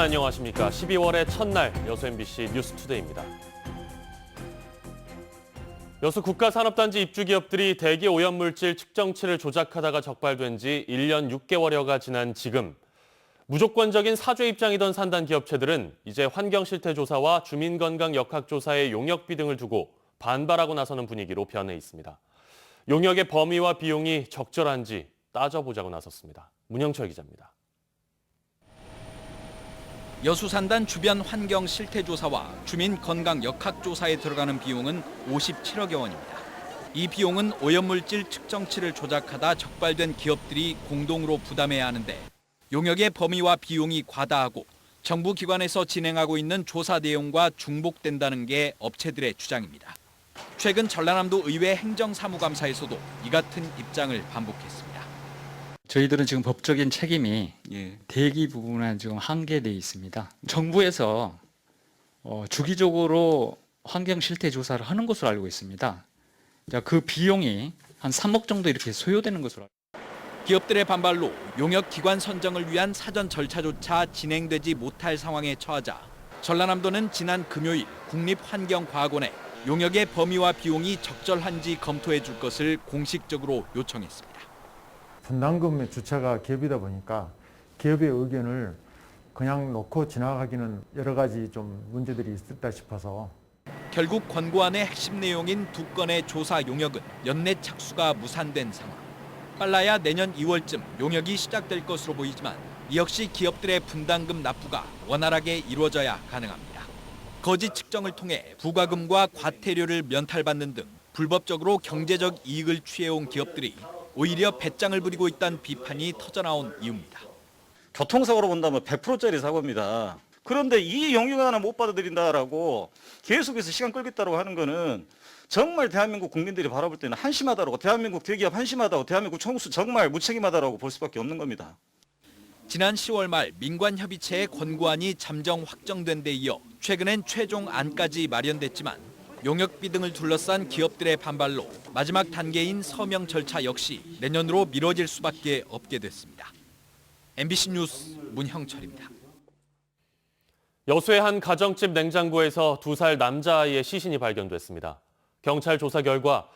여러분 안녕하십니까? 12월의 첫날 여수 MBC 뉴스투데이입니다. 여수 국가산업단지 입주기업들이 대기 오염물질 측정치를 조작하다가 적발된 지 1년 6개월여가 지난 지금 무조건적인 사죄 입장이던 산단 기업체들은 이제 환경실태조사와 주민건강 역학조사의 용역비 등을 두고 반발하고 나서는 분위기로 변해 있습니다. 용역의 범위와 비용이 적절한지 따져보자고 나섰습니다. 문영철 기자입니다. 여수산단 주변 환경 실태조사와 주민 건강 역학조사에 들어가는 비용은 57억여 원입니다. 이 비용은 오염물질 측정치를 조작하다 적발된 기업들이 공동으로 부담해야 하는데 용역의 범위와 비용이 과다하고 정부 기관에서 진행하고 있는 조사 내용과 중복된다는 게 업체들의 주장입니다. 최근 전라남도 의회 행정사무감사에서도 이 같은 입장을 반복했습니다. 저희들은 지금 법적인 책임이 대기 부분에 지금 한계되어 있습니다. 정부에서 주기적으로 환경 실태 조사를 하는 것으로 알고 있습니다. 그 비용이 한 3억 정도 이렇게 소요되는 것으로 알고 있습니다. 기업들의 반발로 용역 기관 선정을 위한 사전 절차조차 진행되지 못할 상황에 처하자 전라남도는 지난 금요일 국립환경과학원에 용역의 범위와 비용이 적절한지 검토해 줄 것을 공식적으로 요청했습니다. 분담금의 주체가 기업이다 보니까 기업의 의견을 그냥 놓고 지나가기는 여러 가지 좀 문제들이 있었다 싶어서 결국 권고안의 핵심 내용인 두 건의 조사 용역은 연내 착수가 무산된 상황. 빨라야 내년 2월쯤 용역이 시작될 것으로 보이지만 이 역시 기업들의 분담금 납부가 원활하게 이루어져야 가능합니다. 거짓 측정을 통해 부과금과 과태료를 면탈받는 등 불법적으로 경제적 이익을 취해온 기업들이 오히려 배짱을 부리고 있다는 비판이 터져나온 이유입니다. 교통사고로 본다면 100%짜리 사고입니다. 그런데 이 용역 하나 못 받아들인다라고 계속해서 시간 끌겠다고 하는 거는 정말 대한민국 국민들이 바라볼 때는 한심하다라고, 대한민국 대기업 한심하다고, 대한민국 총수 정말 무책임하다라고 볼 수밖에 없는 겁니다. 지난 10월 말 민관협의체의 권고안이 잠정 확정된 데 이어 최근엔 최종 안까지 마련됐지만 용역비 등을 둘러싼 기업들의 반발로 마지막 단계인 서명 절차 역시 내년으로 미뤄질 수밖에 없게 됐습니다. MBC 뉴스 문형철입니다. 여수의 한 가정집 냉장고에서 2살 남자아이의 시신이 발견됐습니다. 경찰 조사 결과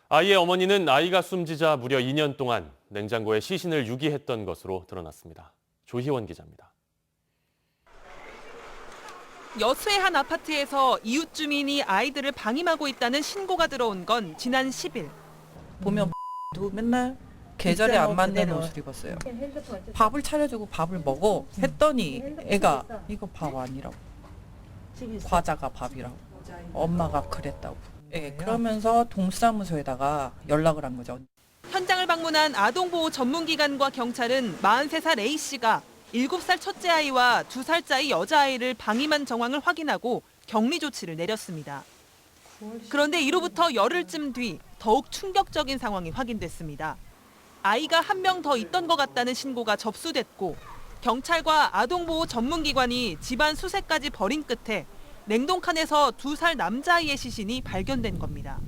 아이의 어머니는 아이가 숨지자 무려 2년 동안 냉장고에 시신을 유기했던 것으로 드러났습니다. 조희원 기자입니다. 여수의 한 아파트에서 이웃 주민이 아이들을 방임하고 있다는 신고가 들어온 건 지난 10일. 보면 맨날 계절에 안 맞는 옷을 입었어요. 밥을 차려주고 밥을 먹어 했더니 애가 이거 밥 아니라고. 과자가 밥이라고. 엄마가 그랬다고. 그러면서 동사무소에다가 연락을 한 거죠. 현장을 방문한 아동보호 전문기관과 경찰은 43살 A씨가 7살 첫째 아이와 2살짜리 여자아이를 방임한 정황을 확인하고 격리 조치를 내렸습니다. 그런데 이로부터 열흘쯤 뒤 더욱 충격적인 상황이 확인됐습니다. 아이가 한 명 더 있던 것 같다는 신고가 접수됐고 경찰과 아동보호 전문기관이 집안 수색까지 벌인 끝에 냉동칸에서 2살 남자아이의 시신이 발견된 겁니다.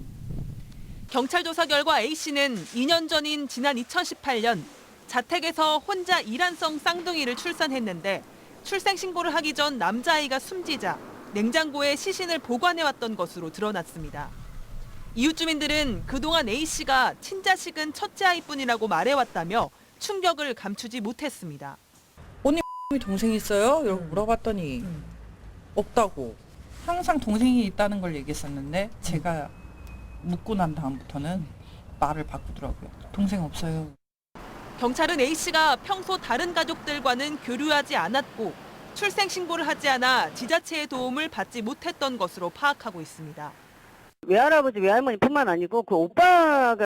경찰 조사 결과 A씨는 2년 전인 지난 2018년 자택에서 혼자 이란성 쌍둥이를 출산했는데 출생 신고를 하기 전 남자아이가 숨지자 냉장고에 시신을 보관해왔던 것으로 드러났습니다. 이웃 주민들은 그동안 A씨가 친자식은 첫째 아이뿐이라고 말해왔다며 충격을 감추지 못했습니다. 언니 동생이 있어요? 이러고 물어봤더니 없다고. 항상 동생이 있다는 걸 얘기했었는데 제가 묻고 난 다음부터는 말을 바꾸더라고요. 동생 없어요. 경찰은 A씨가 평소 다른 가족들과는 교류하지 않았고 출생 신고를 하지 않아 지자체의 도움을 받지 못했던 것으로 파악하고 있습니다. 외할아버지, 외할머니뿐만 아니고 그 오빠가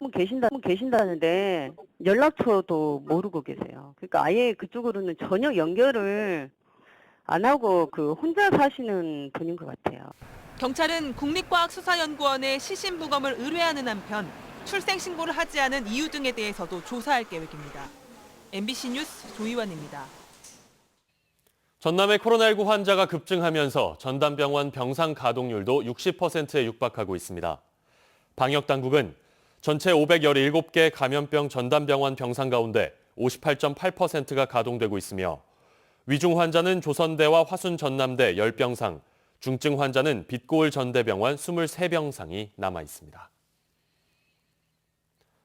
계신다는데 연락처도 모르고 계세요. 그러니까 아예 그쪽으로는 전혀 연결을 안 하고 그 혼자 사시는 분인 것 같아요. 경찰은 국립과학수사연구원에 시신 부검을 의뢰하는 한편 출생 신고를 하지 않은 이유 등에 대해서도 조사할 계획입니다. MBC 뉴스 조희원입니다. 전남의 코로나19 환자가 급증하면서 전담병원 병상 가동률도 60%에 육박하고 있습니다. 방역당국은 전체 517개 감염병 전담병원 병상 가운데 58.8%가 가동되고 있으며 위중 환자는 조선대와 화순 전남대 10병상, 중증 환자는 빛고을 전대병원 23병상이 남아 있습니다.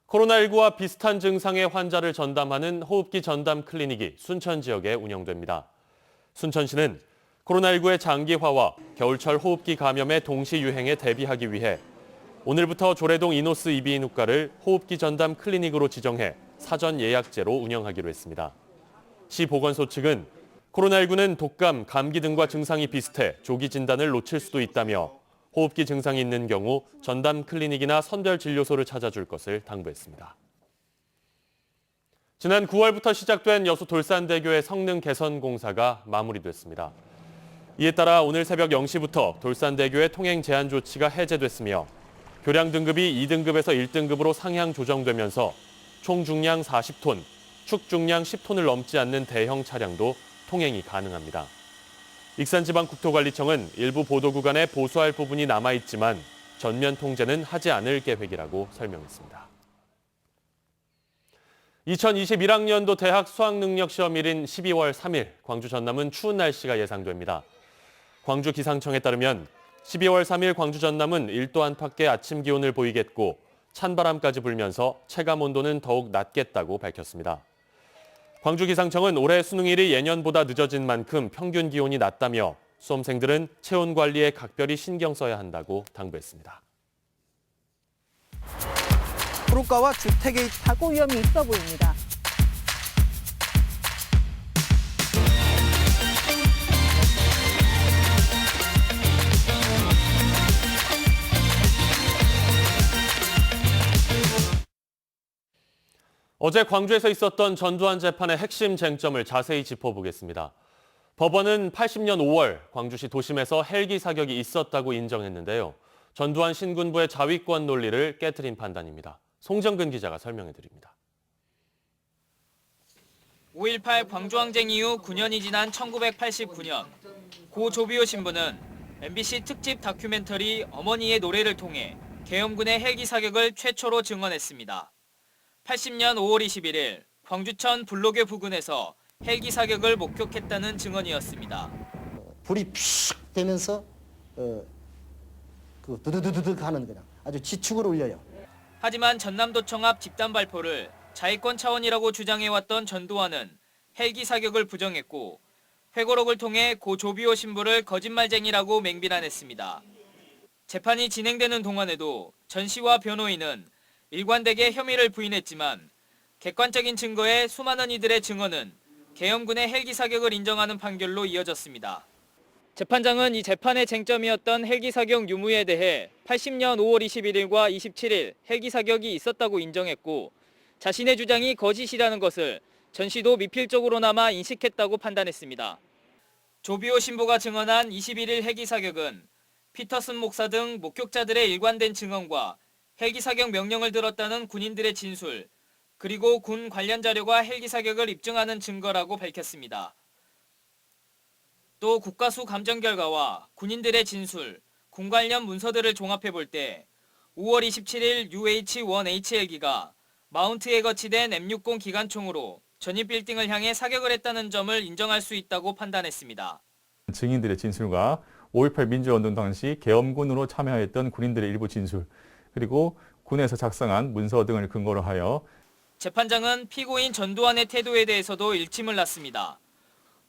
코로나19와 비슷한 증상의 환자를 전담하는 호흡기 전담 클리닉이 순천 지역에 운영됩니다. 순천시는 코로나19의 장기화와 겨울철 호흡기 감염의 동시 유행에 대비하기 위해 오늘부터 조례동 이노스 이비인후과를 호흡기 전담 클리닉으로 지정해 사전 예약제로 운영하기로 했습니다. 시 보건소 측은 코로나19는 독감, 감기 등과 증상이 비슷해 조기 진단을 놓칠 수도 있다며 호흡기 증상이 있는 경우 전담 클리닉이나 선별 진료소를 찾아줄 것을 당부했습니다. 지난 9월부터 시작된 여수 돌산대교의 성능 개선 공사가 마무리됐습니다. 이에 따라 오늘 새벽 0시부터 돌산대교의 통행 제한 조치가 해제됐으며 교량 등급이 2등급에서 1등급으로 상향 조정되면서 총 중량 40톤, 축 중량 10톤을 넘지 않는 대형 차량도 통행이 가능합니다. 익산지방국토관리청은 일부 보도 구간에 보수할 부분이 남아있지만 전면 통제는 하지 않을 계획이라고 설명했습니다. 2021학년도 대학 수학능력시험일인 12월 3일 광주 전남은 추운 날씨가 예상됩니다. 광주 기상청에 따르면 12월 3일 광주 전남은 1도 안팎의 아침 기온을 보이겠고 찬바람까지 불면서 체감 온도는 더욱 낮겠다고 밝혔습니다. 광주기상청은 올해 수능일이 예년보다 늦어진 만큼 평균 기온이 낮다며 수험생들은 체온 관리에 각별히 신경 써야 한다고 당부했습니다. 도로가와 주택의 사고 위험이 있어 보입니다. 어제 광주에서 있었던 전두환 재판의 핵심 쟁점을 자세히 짚어보겠습니다. 법원은 80년 5월 광주시 도심에서 헬기 사격이 있었다고 인정했는데요. 전두환 신군부의 자위권 논리를 깨트린 판단입니다. 송정근 기자가 설명해드립니다. 5.18 광주항쟁 이후 9년이 지난 1989년 고 조비오 신부는 MBC 특집 다큐멘터리 어머니의 노래를 통해 계엄군의 헬기 사격을 최초로 증언했습니다. 80년 5월 21일 광주천 불로교 부근에서 헬기 사격을 목격했다는 증언이었습니다. 불이 픽 되면서 그 두두두두둑 하는 그냥 아주 지축을 울려요. 하지만 전남도청 앞 집단 발표를 자위권 차원이라고 주장해왔던 전두환은 헬기 사격을 부정했고 회고록을 통해 고 조비오 신부를 거짓말쟁이라고 맹비난했습니다. 재판이 진행되는 동안에도 전 씨와 변호인은 일관되게 혐의를 부인했지만 객관적인 증거에 수많은 이들의 증언은 계엄군의 헬기 사격을 인정하는 판결로 이어졌습니다. 재판장은 이 재판의 쟁점이었던 헬기 사격 유무에 대해 80년 5월 21일과 27일 헬기 사격이 있었다고 인정했고 자신의 주장이 거짓이라는 것을 전 씨도 미필적으로나마 인식했다고 판단했습니다. 조비오 신부가 증언한 21일 헬기 사격은 피터슨 목사 등 목격자들의 일관된 증언과 헬기 사격 명령을 들었다는 군인들의 진술, 그리고 군 관련 자료가 헬기 사격을 입증하는 증거라고 밝혔습니다. 또 국가수 감정 결과와 군인들의 진술, 군 관련 문서들을 종합해 볼 때 5월 27일 UH-1H 헬기가 마운트에 거치된 M60 기관총으로 전입 빌딩을 향해 사격을 했다는 점을 인정할 수 있다고 판단했습니다. 증인들의 진술과 5.18 민주화운동 당시 계엄군으로 참여했던 군인들의 일부 진술, 그리고 군에서 작성한 문서 등을 근거로 하여 재판장은 피고인 전두환의 태도에 대해서도 일침을 놨습니다.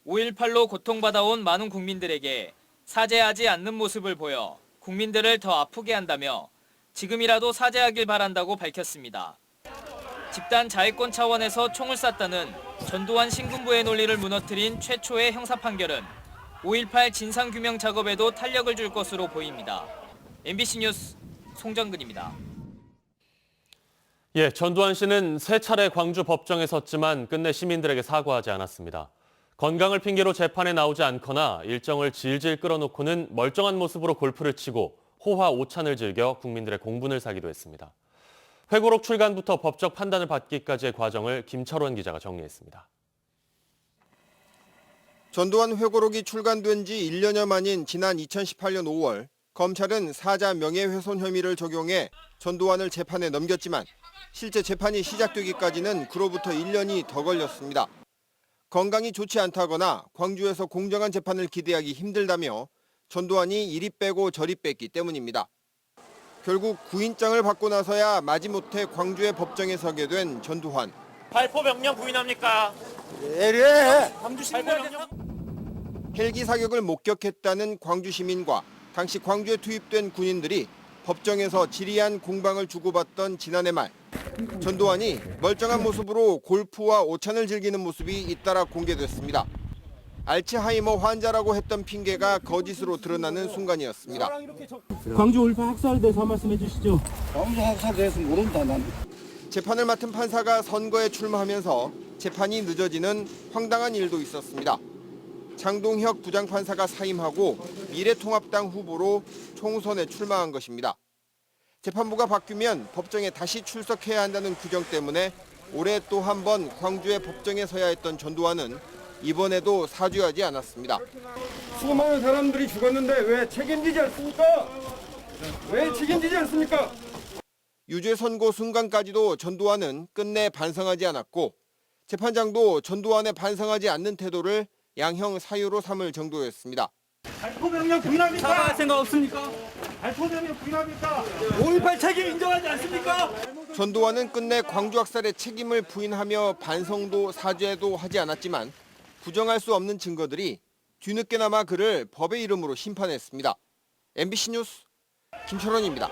5.18로 고통받아온 많은 국민들에게 사죄하지 않는 모습을 보여 국민들을 더 아프게 한다며 지금이라도 사죄하길 바란다고 밝혔습니다. 집단 자위권 차원에서 총을 쐈다는 전두환 신군부의 논리를 무너뜨린 최초의 형사 판결은 5.18 진상규명 작업에도 탄력을 줄 것으로 보입니다. MBC 뉴스 송정근입니다. 전두환 씨는 세 차례 광주 법정에 섰지만 끝내 시민들에게 사과하지 않았습니다. 건강을 핑계로 재판에 나오지 않거나 일정을 질질 끌어놓고는 멀쩡한 모습으로 골프를 치고 호화 오찬을 즐겨 국민들의 공분을 사기도 했습니다. 회고록 출간부터 법적 판단을 받기까지의 과정을 김철원 기자가 정리했습니다. 전두환 회고록이 출간된 지 1년여 만인 지난 2018년 5월 검찰은 사자 명예훼손 혐의를 적용해 전두환을 재판에 넘겼지만 실제 재판이 시작되기까지는 그로부터 1년이 더 걸렸습니다. 건강이 좋지 않다거나 광주에서 공정한 재판을 기대하기 힘들다며 전두환이 이리 빼고 저리 뺐기 때문입니다. 결국 구인장을 받고 나서야 마지못해 광주의 법정에 서게 된 전두환. 발포 명령 부인합니까? 예래. 발포 명령. 헬기 사격을 목격했다는 광주 시민과 당시 광주에 투입된 군인들이 법정에서 지리한 공방을 주고받던 지난해 말, 전두환이 멀쩡한 모습으로 골프와 오찬을 즐기는 모습이 잇따라 공개됐습니다. 알츠하이머 환자라고 했던 핑계가 거짓으로 드러나는 순간이었습니다. 광주 울파 학살에 대해서 한 말씀 해주시죠. 광주 학살에 대해서 모른다 난. 재판을 맡은 판사가 선거에 출마하면서 재판이 늦어지는 황당한 일도 있었습니다. 장동혁 부장판사가 사임하고 미래통합당 후보로 총선에 출마한 것입니다. 재판부가 바뀌면 법정에 다시 출석해야 한다는 규정 때문에 올해 또 한 번 광주의 법정에 서야 했던 전두환은 이번에도 사죄하지 않았습니다. 수많은 사람들이 죽었는데 왜 책임지지 않습니까? 왜 책임지지 않습니까? 유죄 선고 순간까지도 전두환은 끝내 반성하지 않았고 재판장도 전두환의 반성하지 않는 태도를 양형 사유로 삼을 정도였습니다. 발포 명령 부인합니까? 사과할 생각 없습니까? 발포 명령 부인합니까? 5.18 책임 인정하지 않습니까? 전두환은 끝내 광주 학살의 책임을 부인하며 반성도 사죄도 하지 않았지만 부정할 수 없는 증거들이 뒤늦게나마 그를 법의 이름으로 심판했습니다. MBC 뉴스 김철원입니다.